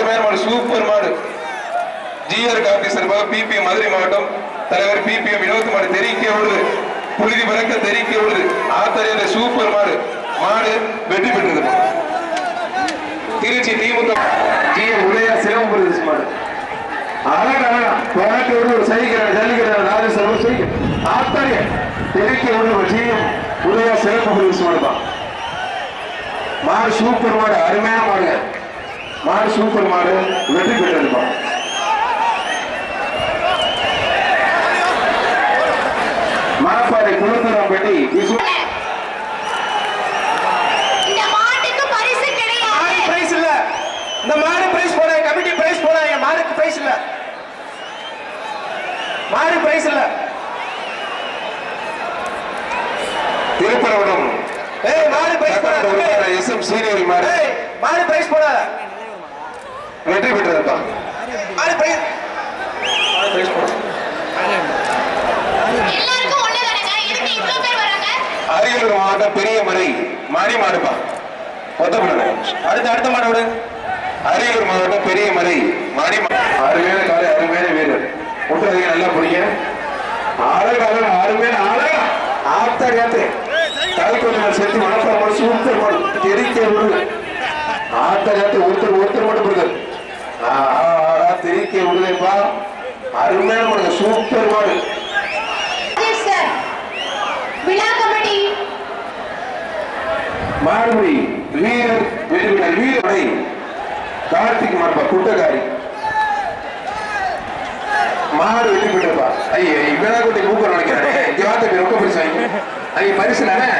அருமையான மாடு, சூப்பர் மாடு. ஜிஆர் காப்பி சார்பாக பிபிஎம் மதுரை மாவட்டம் தலைவர் பிபிஎம் வினோத் மாடு தெரிவிக்க விடுது, புழுதி பறக்க தெரிவிக்க விடுது. ஆத்தரையில சூப்பர் மாடு, மாடு வெற்றி பெற்றது. திருச்சி திமுக ஜிஎம் உதயா சிவம் மாடு அழகா போராட்டி ஒரு சைக்கிறார் ஜல்லிக்கிறார் ராஜேஸ்வரம் ஆத்தாரிய தெரிவிக்க விடுது. ஜிஎம் உதயா சிவம் மாடுதான். மாடு சூப்பர் மாடு, அருமையான மாடுங்க. மாடு சூப்பர் மாடு வெற்றி பெற்றிருப்பான். மணப்பாறை குளத்தூரம்பட்டி இந்த மாடு பிரைஸ் போட கமிட்டி பிரைஸ் போடாங்க. மாடுக்கு பிரைஸ் இல்ல, மாடு பிரைஸ் இல்ல. திருப்பரவனம் மாடு பிரைஸ் போடாத. எஸ்எம் சீனியர் மாடு மாடு பிரைஸ் போடாத. வெற்றி பெற்றதுப்பா. மாடு பிரைஸ் போட அரியலூர் மாவட்டம் பெரிய மறை மணி மாடுப்பா. அடுத்த மாடு விடு. அரியலூர் மாவட்டம் பெரிய மறை மணி அருமையான காலை, அருமையான வீரர். ஒன்றாதீங்க, நல்லா புரியுங்க. அழகா அருமையான அழகா ஆத்தாரியாத்து தலைக்கொண்டு சேர்த்து மனப்பாடு சூப்பர் மாடு தெரிக்க விடுது. ஆத்தாரியாத்து ஒருத்தர் மட்டும் விடுது. தெரிக்க விடுதேப்பா. அருமையான மாடு, சூப்பர் மாடு. மாறுபடி வீரர் வீரரை கார்த்திக் மாடுப்பா, குட்டக்காரி மாடு வெற்றி பெற்றப்பா. ஐயா இவனாக்குட்டி மூக்கம் நினைக்கிறேன். இங்க வார்த்தை ரொம்ப பரிசு வாங்கி ஐயா பரிசு தானே.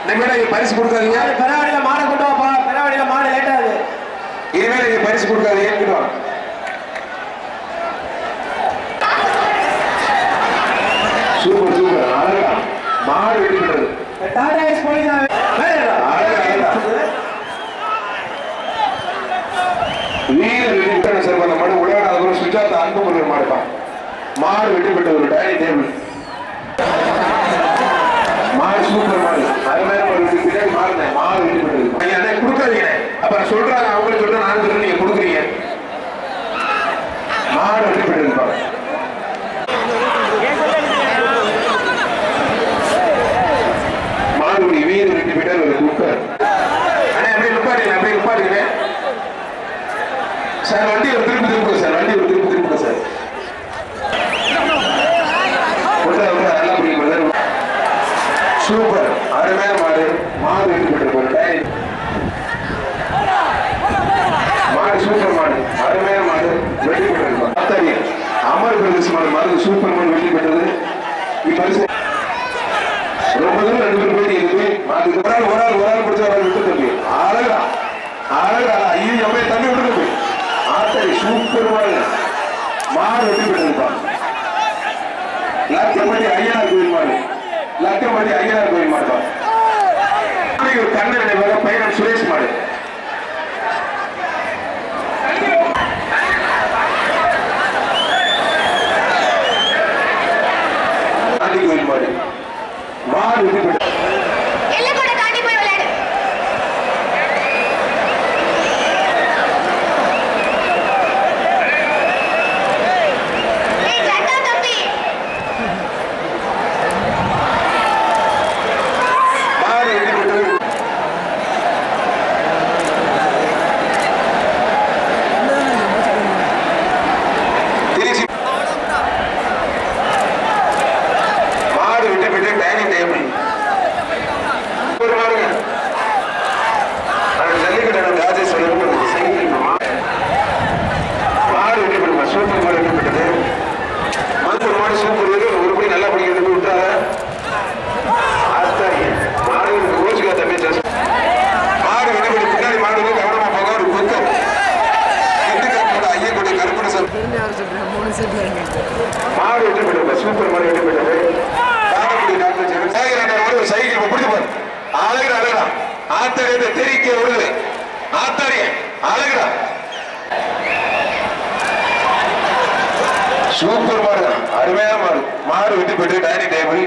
நம்ம பரிசு கொடுக்காதீங்க. பெறாவடியில மாடை கொண்டு வாப்பா. பெறாவடியில மாடு லேட் ஆகுது. இனிமேல் நீங்க பரிசு கொடுக்காதீங்க. ஏற்றுவாங்க. சூப்பர் சூப்பர் அழகா மாடு வெற்றி பெற்றது. சுஜாதா அன்பு மாடுப்பா. மாடு வெற்றி பெற்றது. ஒரு டைனிங் டேபிள் மாடு சூப்பர் மாடு, அருமையான பின்னாடி மாறுனேன். மாடு வெற்றி பெற்றது. கொடுக்காதீங்க. அப்ப சொல்றாங்க, அவங்களும் சொல்றேன், நான் சொல்றேன், நீங்க கொடுக்குறீங்க. மாடு வெற்றி பெற்றதுப்பா. மாடுபடி வீடு வெற்றி பெற்ற ஒரு குக்கர். அப்படியே நிப்பாட்டுங்க சார். வண்டி ஒரு திருப்பி சார். வண்டி ஒரு திருப்பி சார். நல்லா பிடிக்கும். சூப்பர் அருமையான மாடு. மாடு வெற்றி பெற்ற மாடு சூப்பர் மாடு, அருமையான மாடு வெற்றி பெற்றது. அமர் பிரதேச மாடு மாடு சூப்பர் மாடு வெற்றி பெற்றது. இப்பரிசு ரொம்ப தூரம் 2 பேர் போயிட்டு இருக்கு. அதுக்கு ஒரு ஆள் பிடிச்ச விட்டு தம்பி. அழகா ஐயோ அம்மையை தண்ணி விட்டு தம்பி. ஆத்தரி சூப்பர் மாடு. மாடு வெற்றி பெற்றிருப்பா. லட்சம்பட்டி ஐயனார் கோயில் மாடு. லட்சம்பட்டி ஐயனார் கோயில் மாடுப்பா. கண்ணன் நினைவாக பையன் சுரேஷ் மாடு. கோயில் மாடு. மாடு வெற்றி பெற்ற மாடு வெற்றி பெற்றது. சூப்பர் மாடு வெற்றி பெற்றது. சைக்கிள் பிடிச்சு அழகுடா அழகா ஆத்தாரிய தெரிவிக்க விடுது. ஆத்தாரிய அழகுடா சூப்பர் மாடு, அருமையான மாடு. மாடு வெற்றி பெற்று டைனிங் டேபிள்.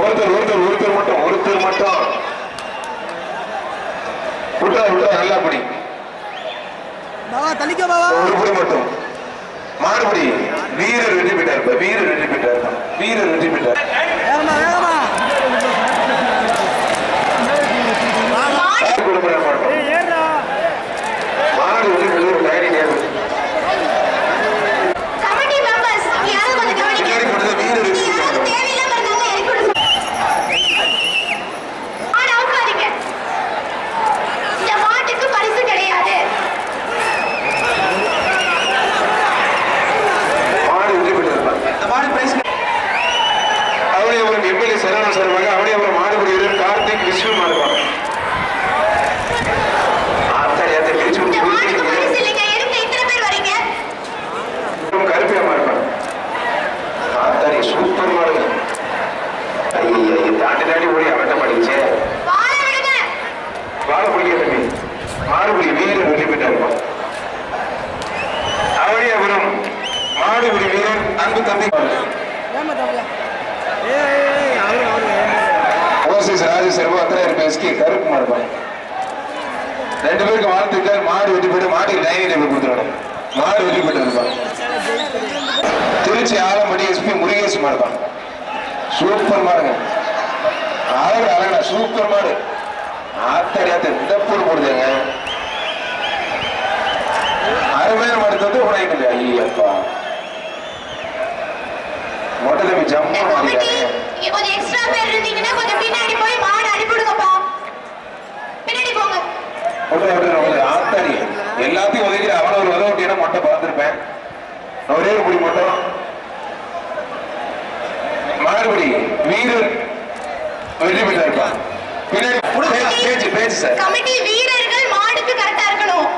ஒருத்தர் மட்டும் விட்டா நல்லா படி. தள்ளிக்க பாவா. ஒரு படி மட்டும். மாறுபடி வீரர் வெற்றி பெற்றார். வீரர் வெற்றி பெற்றார். வீரர் வெற்றி பெற்றார். வேகமா வேகமா. மாடு வெற்றி பெற்ற ஒரு டைரி நேரம். கமிட்டி மெம்பர்ஸ் யாரும் கொஞ்சம் கவனிங்க. வீரர் வெற்றி பெற்றார். தேவையில்லாம இருந்தாங்க எனக்கு கொடுங்க. ஆனா உட்காருங்க. இந்த மாட்டுக்கு பரிசு கிடையாது. மாடு வெற்றி பெற்றார். இந்த மாடு பிரைஸ் அவனியபுரம் எம்எல்ஏ சரவணன் சார்பாக அவனியபுரம் மாடுபடி வீரர் கார்த்திக் விஷ்ணு மாடுவாங்க. இந்த மாட்டுக்கு பரிசு இல்லைங்க. எதுக்கு இத்தனை பேர் வரீங்க? கருப்பி அம்மா இருப்பாங்க. ஆத்தாரி சூப்பர் மாடுங்க. தாண்டி ஓடி அவட்ட மாட்டேங்குச்சு. வாழ விடுங்க. வாழ பிடிக்க தம்பி. மாடுபடி வீரர் வெற்றி பெற்றாருப்பா. அவனியபுரம் மாடுபடி வீரர் அன்பு தம்பி ஏமா தம்பியா. ஏய் அவரு ஓசிஸ் ராஜசேர்வா அத்தனை எஸ்கே கருப்பு மாடுப்பாங்க. ரெண்டு பேருக்கு வாழ்த்துக்கள். மாடு வெற்றி பெற்று மாட்டுக்கு டைனிங் டேபிள் கொடுத்துடணும். மாடு வெற்றி பெற்றிருப்பாங்க. திருச்சி ஆலம்படி எஸ்பி முருகேஷ் மாடுப்பாங்க. சூப்பர் மாடுங்க. அழகா சூப்பர் மாடு. ஆத்தடியாத்த இந்த போடு போடுதுங்க. அருமையான மாடு வந்து உடையிட்டு இல்லையா? ஐயப்பா மொட்டை தம்பி ஜம்மு கமிட்டி இங்க கொஞ்சம் எக்ஸ்ட்ரா பேர் இருந்தீங்கன்னா கொஞ்சம் பின்னாடி போய் மாடு அனுப்பிடுங்கப்பா. பின்னாடி போங்க. ஆத்தாடி எல்லாத்தையும் உதவிக்கிற அவன ஒரு உதவினா மொட்டை பார்த்துருப்பேன். ஒரே ஒரு முடி மட்டும். மாறுபடி வீரர் வெற்றி பெற்றாருப்பான். பின்னாடி பேச்சு சார். கமிட்டி வீரர்கள் மாடுக்கு கரெக்டா இருக்கணும்.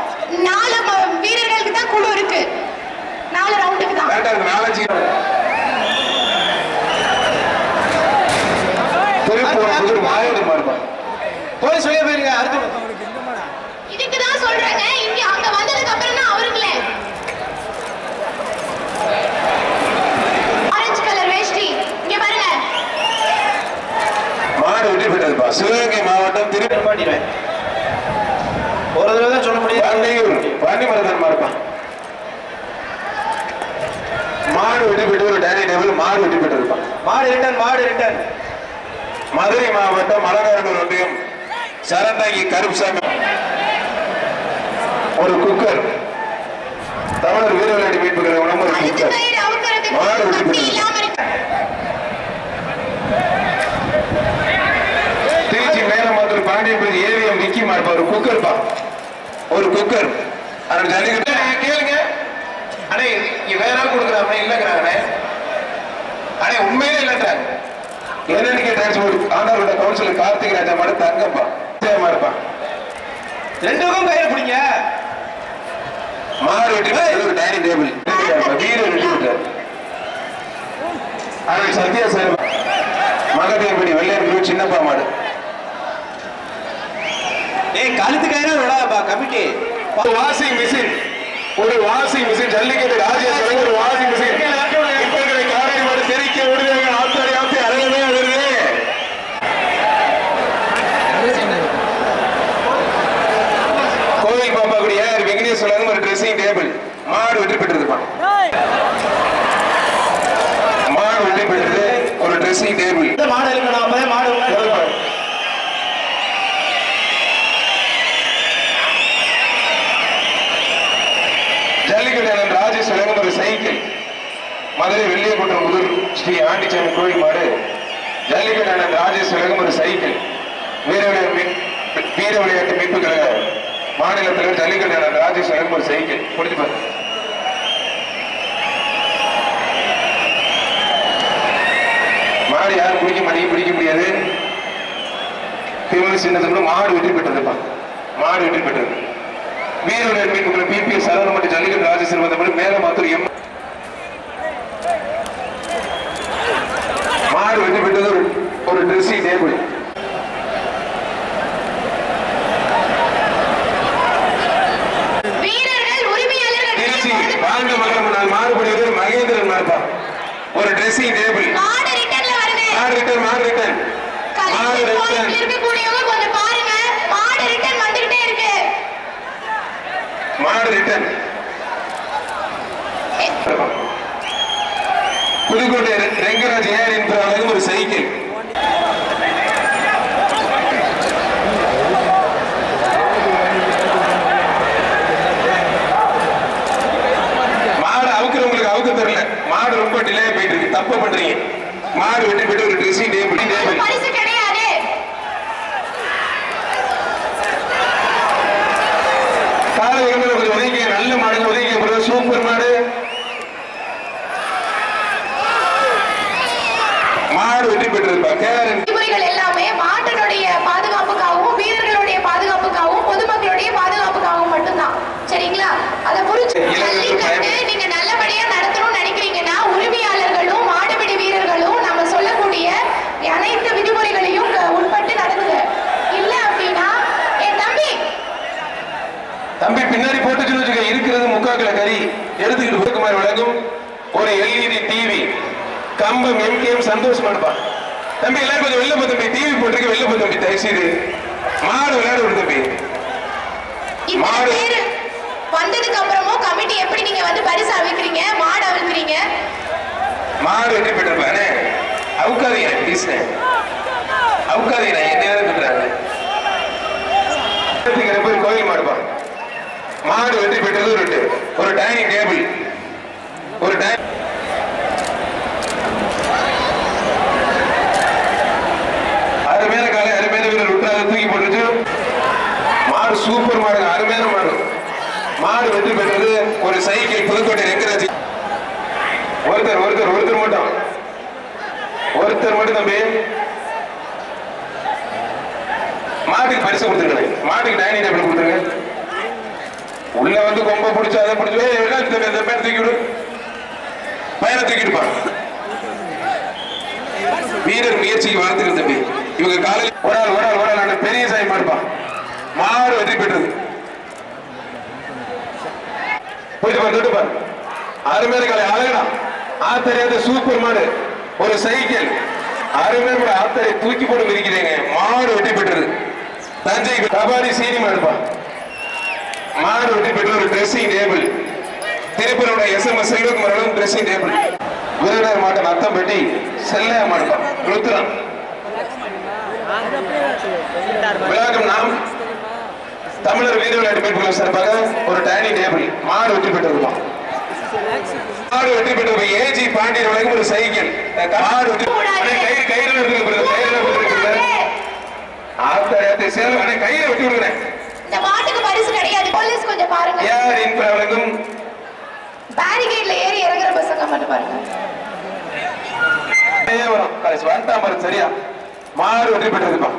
4 வீரர்களுக்கு தான் குழு இருக்கு. 4 ரவுண்டுக்கு தான். கரெக்டா இருக்கு. 4 திருப்பூர் புதூர் மாயோடு மாறுப்பான். போலீஸ் வெளியே போயிருங்க. அடுத்து இதுக்கு தான் சொல்றேங்க. இங்க அங்க வந்ததுக்கு அப்புறம் தான் அவருங்களே. ஆரஞ்சு கலர் வேஷ்டி இங்க பாருங்க. மாடு வெற்றி பெற்றதுப்பா. சிவகங்கை மாவட்டம் திருப்பாட்டிடுவேன். ஒரு தடவை தான் சொல்ல முடியும். திருப்பூர் பாண்டிமரதன் மாறுப்பான். மாடு வெற்றி பெற்று ஒரு டைனிங் டேபிள் மாடு வெற்றி பெற்றிருப்பான். மாடு ரிட்டன் மாடு ரிட்டன். மதுரை மாவட்டம் மலகாரனூர் ஒன்றியம் சரந்தாங்கி கருப்சாமி ஒரு குக்கர். தமிழர் வீர விளையாட்டு மீட்பு கழகம் ஒரு அழுக்கு குக்கர். கயிறு அவுக்கிறதுக்கு மாடு வெற்றி கட்டி பெற்றது. இல்லாம இருக்கு. திருச்சி மேலமாத்தூர் பாண்டியபுரம் ஏவிஎம் விக்கி மார்பா ஒரு குக்கர் பா. ஒரு குக்கர். அதோட ஜல்லிக்கட்டு கேளுங்க. அடே இங்க வேற ஆள் கொடுக்குறாங்க இல்லங்கிறாங்கண்ணே. அடே உண்மையிலே இல்லைன்றாங்க. என்னன்னு கேட்டாச்சு. ஆண்டாரோட கவுன்சிலர் கார்த்திக் ராஜா மாடு தங்கப்பா இருப்பான். ரெண்டு பக்கம் கையில பிடிங்க. மாடு வெற்றி பெற்றது டைனிங் டேபிள் வீரர் வெற்றி பெற்றார். அவன் சத்யா சார் மகதேவபடி வெள்ளையர் சின்னப்பா மாடு. ஏய் கழுத்து கயிறா விடாதப்பா கமிட்டி. வாஷிங் மிஷின் ஒரு வாஷிங் மிஷின் ஜல்லிக்கட்டு ராஜேஸ்வரன் ஒரு வாஷிங் மிஷின். இப்ப இருக்கிற காரை மாடு தெரிக்க விடுதலை ஆத்தாடி ஆத்தி அழகமே வருது. கோவில் பாப்பா கூடிய வெங்கடேஸ்வரன் ஒரு ட்ரெஸ்ஸிங் டேபிள் மாடு வெற்றி பெற்றிருப்பான். மாடு வெற்றி பெற்றது ஒரு ட்ரெஸ்ஸிங் டேபிள். மாடு இருக்கணும். அப்பதான் மாடு ஜல்லிக்கட்டு ராஜேஷ் வழங்கும் ஒரு சைக்கிள். மதுரை வெள்ளியகுன்றம் முதல் ஸ்ரீ ஆண்டிச்சாமி கோயில் மாடு. ஜல்லிக்கட்டு ராஜேஷ் வழங்கும் ஒரு சைக்கிள். வீர விளையாட்டு மீட்பு கழக மாநில தலைவர் ஜல்லிக்கட்டு ராஜேஷ் வழங்கும் ஒரு சைக்கிள். பிடிச்சு பாரு. மாடு யாரும் பிடிக்க முடியாது. திமுக சின்னத்துல மாடு வெற்றி பெற்றதுப்பா. மாடு வெற்றி பெற்றது. வீரர்கள் மீட்புகள் பிபிஎஸ் சரவணன் மற்றும் ஜல்லிக்கட்டு ராஜேஸ்வரன் வந்தபடி மேலமாத்தூர் எம் மாடு வெற்றி பெற்றது ஒரு ட்ரெஸ்ஸிங் டேபிள். வீரர்கள் உரிமையாளர்கள் திருச்சி வாழ்ந்து மகன் மாறுபடி மகேந்திரன் மாறுப்பா ஒரு ட்ரெஸ்ஸிங் டேபிள். மாடு ரிட்டர்ன்ல வருது. மாடு ரிட்டர்ன் இருக்கக்கூடியவங்க கொஞ்சம் பாருங்க. மாடு ரிட்டர்ன் வந்துகிட்டே இருக்கு. புதுக்கோட்டை ரெங்கராஜ் ஏஆர் என்பவர்களுக்கு ஒரு சைக்கிள். மாடு அவுக்குறவங்களுக்கு அவுக்க தெரியல, மாடு ரொம்ப டிலே போயிட்டு இருக்கு, தப்பு பண்றீங்க. மாடு வெட்டி போயிட்டு ஒரு ட்ரெஸ்ஸிங் டேபிள் பரிசு கிடையாது. காலை விரும்பல கொஞ்சம் உதவிங்க, நல்ல மாடு உதவிங்க, சூப்பர் மாடு. மாடு வெற்றி பெற்றிருப்பா. விதிமுறைகள் எல்லாமே மாட்டினுடைய பாதுகாப்புக்காகவும் வீரர்களுடைய பாதுகாப்புக்காகவும் பொதுமக்களுடைய பாதுகாப்புக்காகவும் மட்டும்தான். சரிங்களா? அதை புரிஞ்சு ஜல்லிக்கட்டு நீங்க நல்லபடியா நடத்தணும்னு நினைக்கிறீங்கன்னா உரிமையாளர்களும் மாடுபிடி வீரர்களும் நம்ம சொல்லக்கூடிய அனைத்து விதிமுறைகளையும் உட்பட்டு நடந்துங்க. இல்ல அப்படின்னா என் தம்பி பின்னாடி போட்டு வச்சுக்க, இருக்கிறது முக்காக்கில கறி எடுத்துக்கிட்டு போக்குமாறு வழங்கும் ஒரு எல்இடி டிவி கம்பம் எம்கேஎம் சந்தோஷமா இருப்பான். தம்பி எல்லாரும் கொஞ்சம் வெளில போ தம்பி, டிவி போட்டிருக்க வெளில போ தம்பி, தயவுசெய்து மாடு விளையாட விடு தம்பி. மாடு வந்ததுக்கு அப்புறமும் கமிட்டி எப்படி நீங்க வந்து பரிசு அவிக்கிறீங்க, மாடு அவிக்கிறீங்க. மாடு வெற்றி பெற்றிருப்பானே, அவுக்காதீங்க ப்ளீஸ், அவுக்காதீங்க. என்ன பண்றாங்க கோயில் மாடுப்பா. மாடு வெற்றி பெற்றது ஒரு டைனிங் டேபிள், ஒரு அருமையான காலை, அருமையான வீரர் விட்டாத தூக்கி போட்டுச்சு. மாடு சூப்பர் மாடு, அருமையான மாடு. மாடு வெற்றி பெற்றது ஒரு சைக்கிள் புதுக்கோட்டை ரெங்கராஜ். ஒருத்தர் ஒருத்தர் ஒருத்தர் மட்டும் ஒருத்தர் மட்டும் தம்பி மாட்டுக்கு பரிசு கொடுத்துருங்க. மாட்டுக்கு டைனிங் டேபிள் கொடுத்துருங்க. உள்ள வந்து கொம்ப பிடிச்சு அதை பிடிச்சு பேர் தூக்கி விடு, பையனை தூக்கிடுப்பா. வீரர் முயற்சிக்கு வாழ்த்துக்கள் தம்பி. இவங்க காலையில் ஒரு ஆள் ஒரு ஆள் ஒரு ஆள் பெரிய சாய் மாடுப்பான். மாடு வெற்றி பெற்றது. போயிட்டு பாரு, அருமையான காலை அழகா ஆத்தரியாத சூப்பர் மாடு, ஒரு சைக்கிள் அருமையான ஆத்தரை தூக்கி போட்டு மிதிக்கிறீங்க. மாடு வெற்றி பெற்றது. தஞ்சை கபாடி சீனி மாடுப்பா. மாடு வெற்றி பெற்ற ஒரு ட்ரெஸ்ஸிங் டேபிள். திருப்பூரோட SMS செல்வகுமாரும் ட்ரெஸ்ஸிங் டேபிள். விருதுநகர் மாவட்டம் அத்தம்பட்டி செல்லையா மாடுப்பா. ருத்ரம் விழாக்கம் நாம் தமிழர் வீர விளையாட்டு மீட்புகள் சார்பாக ஒரு டைனிங் டேபிள். மாடு வெற்றி பெற்றிருப்பா. மாடு வெற்றி பெற்ற ஏஜி பாண்டியன் வழங்கும் ஒரு சைக்கிள். மாடு கயிறு கயிறு ஆத்தரத்தை சேலம் கையில வெட்டி விடுறேன். இந்த மாட்டுக்கு பரிசு கிடையாது. போலீஸ் கொஞ்சம் பாருங்க. யார் இன்ப வழங்கும் பேரிகேட்ல ஏறி இறங்குற பசங்க மட்டும் பாருங்க. வரும் கடைசி வந்துட்டா பாரு. சரியா? மாடு வெற்றி பெற்றிருப்பா.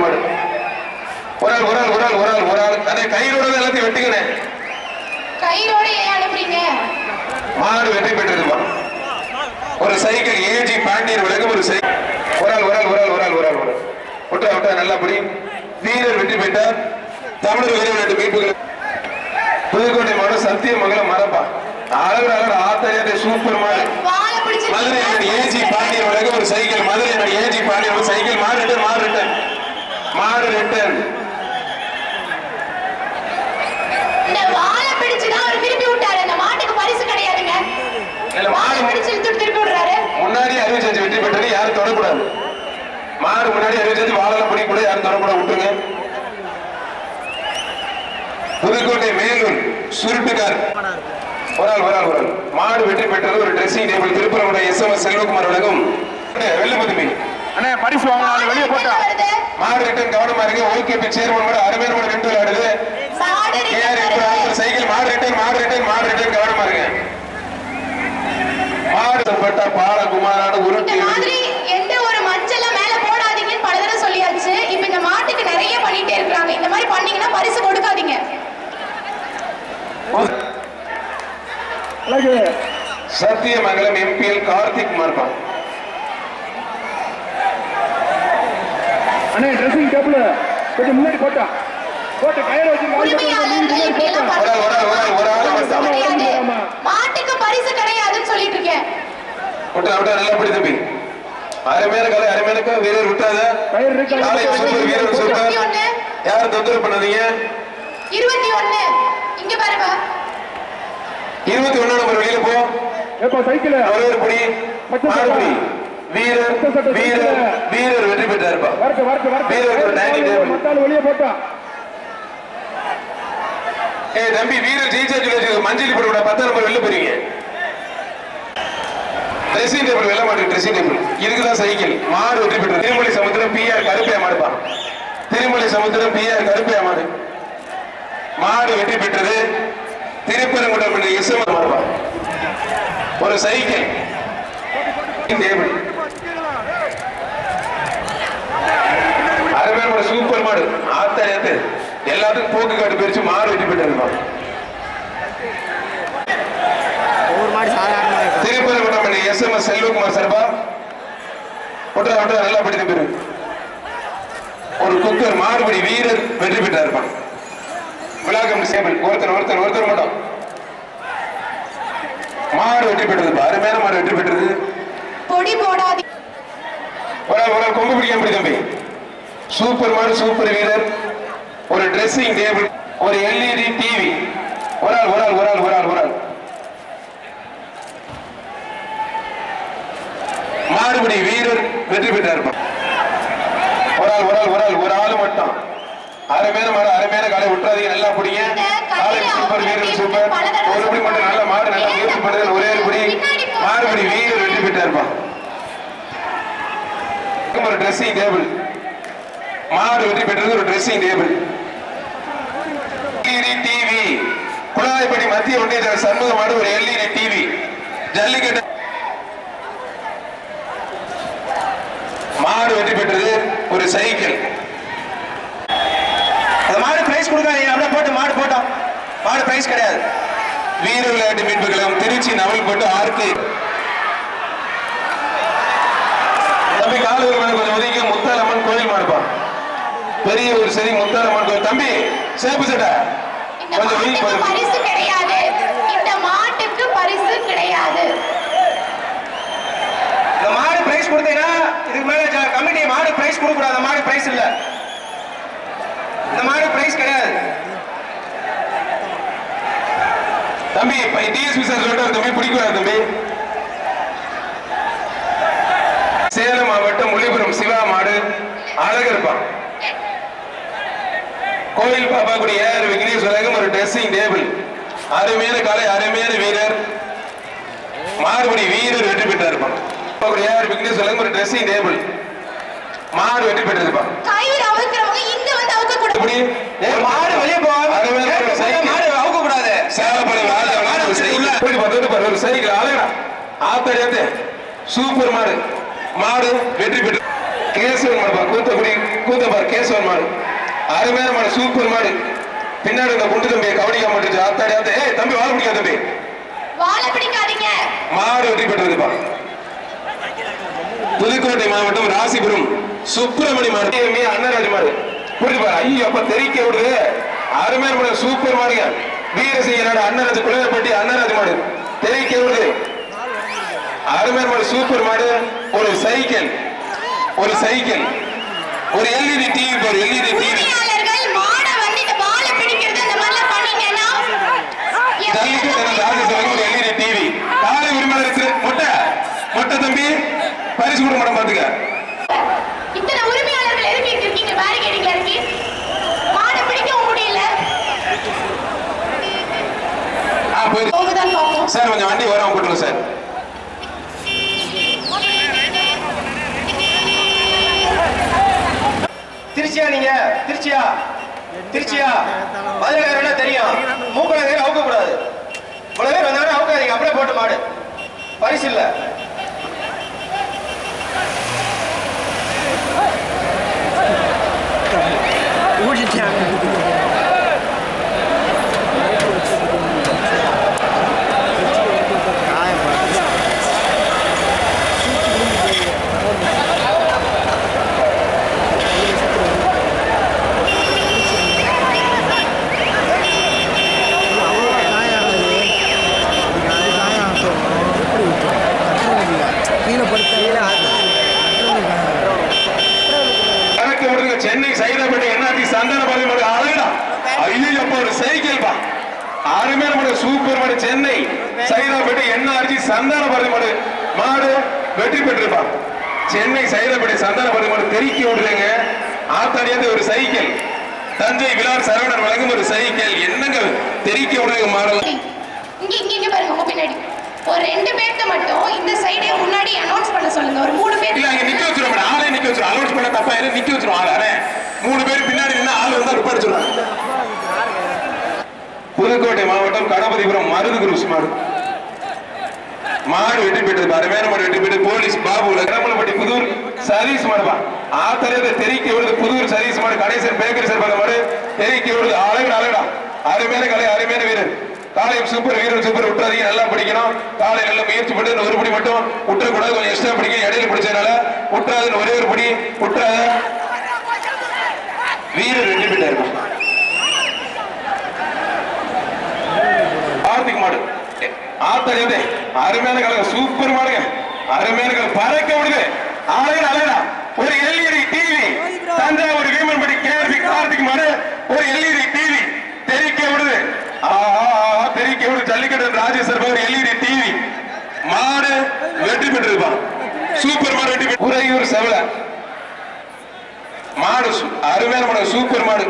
மாடு ஒரு ஆள் ஒரு ஆள் ஒரு ஆள் ஒரு ஆள் ஒரு ஆள் அதே கயிறோட எல்லாத்தையும் வெட்டிங்கண்ணே. கயிறோட ஏன் அனுப்புறீங்க? மாடு வெற்றி பெற்றிருப்பா. ஒரு சைக்கிள் ஏஜி பாண்டியன் வழங்கும் ஒரு சைக்கிள். ஒரு ஆள் ஒரு ஆள் ஒரு ஆள் ஒரு ஆள் ஒரு ஆள் ஒரு விட்டா விட்டா நல்லபடி வீரர் வெற்றி பெற்றார். தமிழர் வீர விளையாட்டு மீட்புகள் புதுக்கோட்டை மாவட்டம் சத்தியமங்கலம் மரப்பா. அழகு ஆத்தரியாத சூப்பர் மாடு. மதுரை ஏஜி பாண்டியன் வழங்கும் ஒரு சைக்கிள். மதுரை ஏஜி பாண்டியன் ஒரு சைக்கிள். மாடு ரிட்டன் மாடு ரிட்டன் மாடு ரிட்டன். இந்த வாளை பிடிச்சு தான் அவர் திருப்பி விட்டாரு. அந்த மாட்டுக்கு பரிசு கிடையாதுங்க. வாளை பிடிச்சு திருப்பி விடுறாரு. முன்னாடி அறிவிச்சு வெற்றி பெற்றது. யாரும் தொடக்கூடாது. மாடு முன்னாடி அறிவிச்சு வாழலாம் பிடிக்க கூட யாரும் தொடக்கூடாது. விட்டுருங்க. புதுக்கோட்டை மேலூர் சுருட்டுக்கார் ஒரு ஆள் ஒரு ஆள் ஒரு ஆள். மாடு வெற்றி பெற்றது ஒரு ட்ரெஸ்ஸிங் டேபிள். திருப்பூரோட SMS செல்வகுமார் வழங்கும் வெள்ளபுதுமி. அண்ணே பரிசு வாங்க வெளியே போட்டா. மாடு ரிட்டன் கவனமா இருங்க. ஓகேபி சேர்மன் மாடு அருமையான மாடு ரெண்டு விளையாடுது. சைக்கிள் மாடு ரிட்டன் மாடு ரிட்டன் மாடு ரிட்டன் கவனமா இருங்க. மாடு பட்ட பாலகுமாரான உருட்டி மாதிரி எந்த ஒரு மஞ்சள மேல போடாதீங்கன்னு பல தடவை சொல்லியாச்சு. இப்ப இந்த மாட்டுக்கு நிறைய பண்ணிட்டே இருக்காங்க. இந்த மாதிரி பண்ணீங்கன்னா பரிசு கொடுக்காதீங்க. சத்தியமங்கலம் MPL கார்த்திக் மார்பா. அண்ணே ட்ரெஸ்ஸிங் டேபிள் கொஞ்சம் முன்னாடி போட்டா போட்டு கயிறு வச்சு மாட்டுக்கு பரிசு கிடையாதுன்னு சொல்லிட்டு இருக்கேன். நல்லா படி தம்பி. அருமையான காலை அருமையான வீரர் விட்டாத வீரர் சொல்றாரு. யாரும் தொந்தரவு பண்ணாதீங்க. 21 இங்க பாருங்க. 21 நம்பர் வெளியில போ. எப்ப சைக்கிள் ஒரே ஒரு புடி மாறுபடி வீரர் வீரர் வீரர் வெற்றி பெற்றாருப்பா. வீரருக்கு ஒரு டைனிங் டேபிள். மத்தாள் வெளியே போட்டான். ஏய் தம்பி வீரர் ஜெயிச்சா சொல்லி மஞ்சள் போட 10 நம்பர் வெளில போறீங்க. ட்ரெஸ்ஸிங் டேபிள் வெல்ல மாட்டேன். ட்ரெஸ்ஸிங் டேபிள் இதுக்குதான் சைக்கிள். மாடு வெற்றி பெற்றது. திருமலை சமுத்திரம் பிஆர் கருப்பையா மாடுப்பா. திருமலை சமுத்திரம் பிஆர் கருப்பையா மாடு. மாடு வெற்றி பெற்றது. திருப்பரங்குன்றம் எஸ்எம் மாடுப்பா. ஒரு சைக்கிள் டேபிள். அருமையான ஒரு சூப்பர் மாடு. ஆத்தாயத்து எல்லாத்துக்கும் போக்கு காட்டு பிரிச்சு மாடு வெற்றி பெற்றிருப்பா. திருப்பரங்குன்றம் எஸ்எம்எஸ் செல்வகுமார் சார்பா ஒன்றா ஒன்றா நல்லா படித்து பெரு. ஒரு குக்கர் மாறுபடி வீரர் வெற்றி பெற்றாருப்பான். விழாக்கம் சேபிள் ஒருத்தர் ஒருத்தர் ஒருத்தர் மட்டும் மாடு வெற்றி பெற்றது. அருமையான மாடு வெற்றி பெற்றது. பொடி போடாது. ஒரு கொம்பு பிடிக்க முடியும் தம்பி. சூப்பர் மாடு சூப்பர் வீரர். ஒரு ட்ரெஸ்ஸிங் டேபிள். ஒரு எல்இடி டிவி. ஒரு ஆள் ஒரு ஆள் ஒரு ஆள் ஒரு ஆள் ஒரு ஆள் மாறுபடி வீரர் வெற்றி பெற்றாருப்பான். ஒரு ஆள் ஒரு ஆள் ஒரு ஆள் ஒரு ஆள் மட்டும். அரைமேல மாடு அரைமேல காலை விட்டுறாதீங்க. நல்லா பிடிங்க. காலை சூப்பர் வீரர் சூப்பர். ஒரு படி மட்டும் நல்ல மாடு நல்லா முயற்சி பண்ணுறது. ஒரே ஒரு படி மாறுபடி வீரர் வெற்றி பெற்றாருப்பான். ஒரு ட்ரெஸ்ஸிங் டேபிள். மாடு வெற்றி பெற்றது. ஒரு ட்ரெஸ்ஸிங் டேபிள். டிவி குழாய்படி மத்திய ஒன்றிய சண்முக மாடு ஒரு எல்இடி டிவி. ஜல்லிக்கட்டு மாடு வெற்றி பெற்றது. ஒரு சைக்கிள். அந்த மாடு பிரைஸ் கொடுக்காதீங்க. அப்படியே போட்டு மாடு போட்டோம். மாடு பிரைஸ் கிடையாது. வீர விளையாட்டு மீட்புகளும் திருச்சி நவல் போட்டு ஆர்க்கு தம்பி காலூர் மேல கொஞ்சம் ஒதுங்கி முத்தாலம்மன் கோயில் மாடுப்பான். பெரிய ஒரு சரி முத்தாலம்மன் கோயில். தம்பி சேப்பு சட்டை கொஞ்சம் பரிசு கிடையாது. இந்த மாட்டுக்கு பரிசு கிடையாது. இந்த மாடு பிரைஸ் கொடுத்தீங்கன்னா இதுக்கு மேல கமிட்டி மாடு பிரைஸ் கொடுக்க கூடாது. மாடு பிரைஸ் இல்ல. இந்த மாடு பிரைஸ் கிடையாது. தம்பி டிஎஸ்பி சார் சொல்லிட்டு தம்பி பிடிக்கூடாது தம்பி. சேலம் மாவட்டம் முள்ளிபுரம் சிவா மாடு அழகர்ப்பா. கோயில் பாப்பா கூடிய விக்னேஸ்வரகம் ஒரு ட்ரெஸ்ஸிங் டேபிள். அருமையான காலை அருமையான வீரர். மாறுபடி வீரர் வெற்றி பெற்றாருப்பான். விக்னேஸ்வரகம் ஒரு ட்ரெஸ்ஸிங் டேபிள். மாடு வெற்றி பெற்றிருப்பான். கயிறு அவுக்கிறவங்க இங்க வந்து அவுக்க கூடாது. மாடு வெளியே போகாது. மாடு அவுக்க கூடாது. ஒரு சைக்கிள் அழகா ஆத்தடியாத்து சூப்பர் மாடு. மாடு வெற்றி பெற்று கேசவன் மாடுப்பா. கூத்தக்குடி கூத்தப்பார் கேசவன் மாடு. அருமையான மாடு சூப்பர் மாடு. பின்னாடி இந்த குண்டு தம்பியை கவனிக்க மாட்டேங்குது. ஆத்தாடியாத்து ஏய் தம்பி வாழ பிடிக்காது தம்பி. வாழ பிடிக்காதீங்க. மாடு வெற்றி பெற்றதுப்பா. புதுக்கோட்டை மாவட்டம் ராசிபுரம் சுப்பிரமணி மாடு அண்ணராஜ் மாடு. புரிஞ்சுப்பா. ஐயோ அப்ப தெரிக்க விடுது. அருமையான மாடு சூப்பர் மாடுங்க. வீரசிங்க நாடு அண்ணராஜ் குளப்பட்டி அண்ணராஜ் மாடு தெரிக்க விடுது. அருமையான மாடு சூப்பர் மாடு. ஒரு சைக்கிள் ஒரு சைக்கிள் ஒரு எல்இடி டிவி. ஒரு எல்இடி டிவி. மாட வந்து வாழ பிடிக்கிறது இந்த மாதிரி பண்ணீங்கன்னா ஒரு எல்இடி டிவி. காலை உரிமையாளருக்கு மொட்டை மொட்டை தம்பி பரிசு கூட மாடம் பாத்துக்க. இத்தனை உரிமையாளர்கள் எதுக்கு இருக்கீங்க? பேரிகேடிங்ல இருக்கு. மாட பிடிக்கவும் முடியல. போகுதான் பாப்போம். சார் கொஞ்சம் வண்டி வர போட்டுருங்க சார். திருச்சியா நீங்க? திருச்சியா திருச்சியா மதுரை தெரியும். மூக்கல அவுக்க கூடாது. இவ்வளவு பேர் வந்தாலும் அவுக்காதீங்க. அப்படியே போட்டு மாடு பரிசு இல்ல. சென்னை சைதாப்பேட்டை என்ஆர்டி சந்தன பாலி அழகா. ஐயோ அப்ப ஒரு சைக்கிள் பா. அருமையான மாடு சூப்பர் மாடு சென்னை சைதாப்பேட்டை என்ஆர்ஜி சந்தான பருதி மாடு மாடு வெற்றி பெற்றிருப்பான். சென்னை சைதாப்பேட்டை சந்தான பருதி மாடு தெறிக்கி விடுறேங்க. ஆத்தாடியாந்து ஒரு சைக்கிள். தஞ்சை விலார் சரவணன் வழங்கும் ஒரு சைக்கிள். என்னங்க தெறிக்கி விடுறீங்க மாடல். இங்க இங்க இங்க பாருங்க உங்க பின்னாடி ஒரு 2 பேர்த்த மட்டும் இந்த சைடே முன்னாடி அனௌன்ஸ் பண்ண சொல்லுங்க. ஒரு 3 பேர் இல்ல அங்க நிக்க வச்சிரும் மேடம். ஆளே நிக்க வச்சிரும். அனௌன்ஸ் பண்ண தப்பா இல்ல நிக்க வச்சிரும் ஆளே. 3 பேர் பின்னாடி நின்னா ஆளு வந்தா ரிப்போர்ட் சொல்றாங்க. புதுக்கோட்டை மாவட்டம் கணபதிபுரம் மருது குருஸ் மாடு மாடு வெற்றி பெற்றது. அருமையான மாடு வெற்றி பெற்று போலீஸ் பாபு கடம்பலப்பட்டி புதூர் சதீஷ் மாடுபா. ஆத்தரது தெறிக்கி விடுது புதூர் சதீஷ் மாடு. கணேசன் பேக்கரி சார்பாக மாடு தெறிக்கி விடுது. அழகா அருமையான கலை அருமையான வீரர். காலையும் சூப்பர் வீரர் சூப்பர் விட்டுறாதீங்க. நல்லா பிடிக்கணும். காலை நல்லா முயற்சி பண்ணி ஒரு படி மட்டும் விட்டுறக்கூடாது. கொஞ்சம் எக்ஸ்ட்ரா பிடிக்கும். இடையில பிடிச்சதுனால விட்டுறாதுன்னு ஒரே ஒரு படி விட்டுறாத. வீரர் வெற்றி பெற்றார். கார்த்திக் மாடு ஆத்தரது அருமையான கலை சூப்பர் மாடுங்க. அருமையான கலை பறக்க விடுது. அழகா ஒரு எல்இடி டிவி தஞ்சாவூர் வீமன்படி கேஆர்பி கார்த்திக் மாடு ஒரு எல்இடி டிவி தெரிக்க விடுது. தெரிக்க விடுது. ஜல்லிக்கட்டு ராஜேஸ்வர் ஒரு எல்இடி டிவி மாடு வெற்றி பெற்றிருப்பான். சூப்பர் மாடு வெற்றி பெற்று உறையூர் செவல மாடு அருமையான மாடு சூப்பர் மாடு.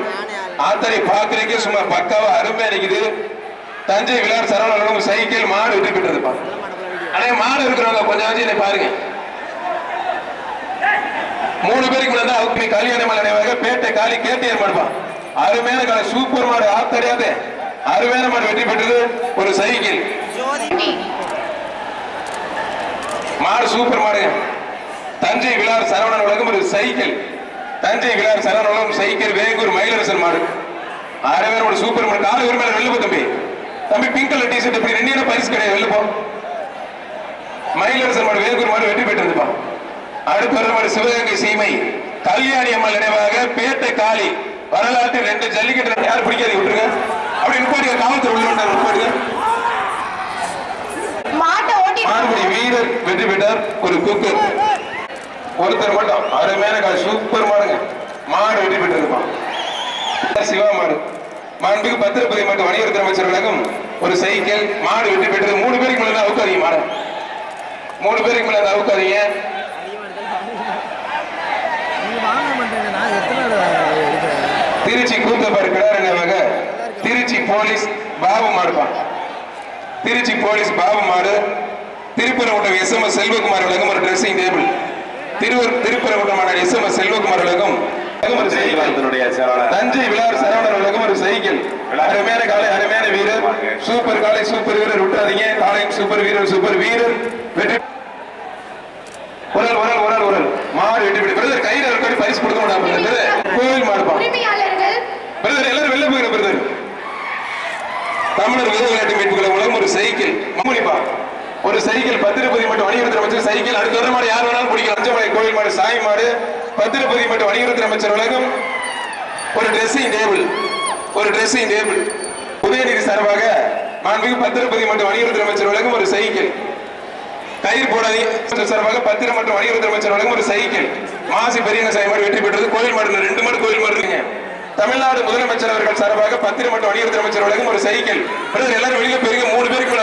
ஆத்தரை பாக்குறீங்க சும்மா பக்காவா அருமையா இருக்குது. தஞ்சை விழார் சரவணன் சைக்கிள் மாடு வெற்றி பெற்றிருப்பான். ஆனா மாடு இருக்கிறவங்க கொஞ்சம் வச்சு பாருங்க. 3 பேருக்கு முன்னாடி அவங்க கல்யாணம் நினைவாக பேட்டை காலி கேட்டியர் மாடுப்பான். அருமையான கால சூப்பர் மாடு ஆத்தரையாது அருமையான மாடு வெற்றி பெற்றது. ஒரு சைக்கிள் மாடு சூப்பர் மாடுங்க. தஞ்சை விழார் சரவணன் வழங்கும் ஒரு சைக்கிள். தஞ்சை விழார் சரவணன் வழங்கும் சைக்கிள் வேங்கூர் மயிலரசன் மாடு. அருமையான மாடு சூப்பர் மாடு. காலை ஒரு மேல வெள்ளப்போ தம்பி பிங்க் கலர் டிஷர்ட் இப்படி 2 பரிசு கிடையாது. வெள்ளப்போ மயிலரசன் மாடு வேங்கூர் மாடு வெற்றி பெற்றிருப்பான். அடுத்த மாடு சிவகங்கை சீமை கல்யாணி அம்மாள் நினைவாக பேட்டை காளி வரலாற்று 2 ஜல்லிக்கட்டு. யாரும் பிடிக்காது விட்டுருங்க. அப்படி நிப்பாடுங்க. காவல்துறை உள்ள நிப்பாடுங்க. மாடுபடி வீரர் வெற்றி பெற்றார். ஒரு குக்கு ஒருத்தர் மட்டும் அருமையான கால் சூப்பர் மாடுங்க. மாடு வெற்றி பெற்றிருப்பான். சிவா மாடு மாண்புக்கு பத்திரப்பதி மட்டும் வணிகத்துறை அமைச்சர் வழங்கும் ஒரு சைக்கிள் மாடு வெற்றி பெற்றது. 3 பேருக்கு மேல அவுக்காதீங்க. மாடு 3 பேருக்கு மேல அவுக்காதீங்க. திருச்சி கூத்தப்பாடு கிடாரங்க. திருச்சி போலீஸ் பாபு மாடுப்பான். திருச்சி போலீஸ் பாபு மாடு. திருப்பரங்குன்றம் எஸ்எம்எஸ் செல்வகுமார் வழங்கும் ஒரு dressing table. Thiruparankundram SMS Selvakumar வழங்கும் தஞ்சை விழார் சரவணன் வழங்கும் ஒரு சைக்கிள். அருமையான காலை அருமையான வீரர் சூப்பர் காலை சூப்பர் வீரர் விட்டுறாதீங்க. காலையும் சூப்பர் வீரர் சூப்பர் வீரர் வெற்றி. உரல் மாடு வெற்றி பெற்று பிரதர் கையில் இருக்க பரிசு கொடுக்க மாட்டாங்க. கோவில் மாடுப்பான். பிரதர் எல்லாரும் வெளில போகிற பிரதர். தமிழர் வித விளையாட்டு மீட்புகளை உலகம் ஒரு சைக்கிள் மம்முனிப்பா. ஒரு சைக்கிள் பத்திரப்பதி மட்டும் வணிகத்துறை அமைச்சர் சைக்கிள். அடுத்த வர மாடு யார் வேணாலும் பிடிக்கும். அஞ்சமலை கோவில் மாடு சாய் மாடு பத்திரப்பதி மட்டும் வணிகத்துறை அமைச்சர் உலகம் ஒரு டிரெஸ்ஸிங் டேபிள். உதயநிதி சார்பாக மாண்புமிகு பத்திரப்பதி மட்டும் வணிகத்துறை அமைச்சர் வழங்கும் ஒரு சைக்கிள். கயிறு போடாதீங்க சார்பாக பத்திரம் மற்றும் வணிகத்துறை அமைச்சர் வழங்கும் ஒரு சைக்கிள். மாசி பெரிய சாய் மாடு வெற்றி பெற்றது. கோயில் மாடு 2 மாடு கோயில் மாடு இருக்குங்க. தமிழ்நாடு முதலமைச்சர் அவர்கள் சார்பாக பத்திரம் மற்றும் வணிகத்துறை அமைச்சர் வழங்கும் ஒரு சைக்கிள். எல்லாரும் வெளியில பெரிய 3 பேருக்கு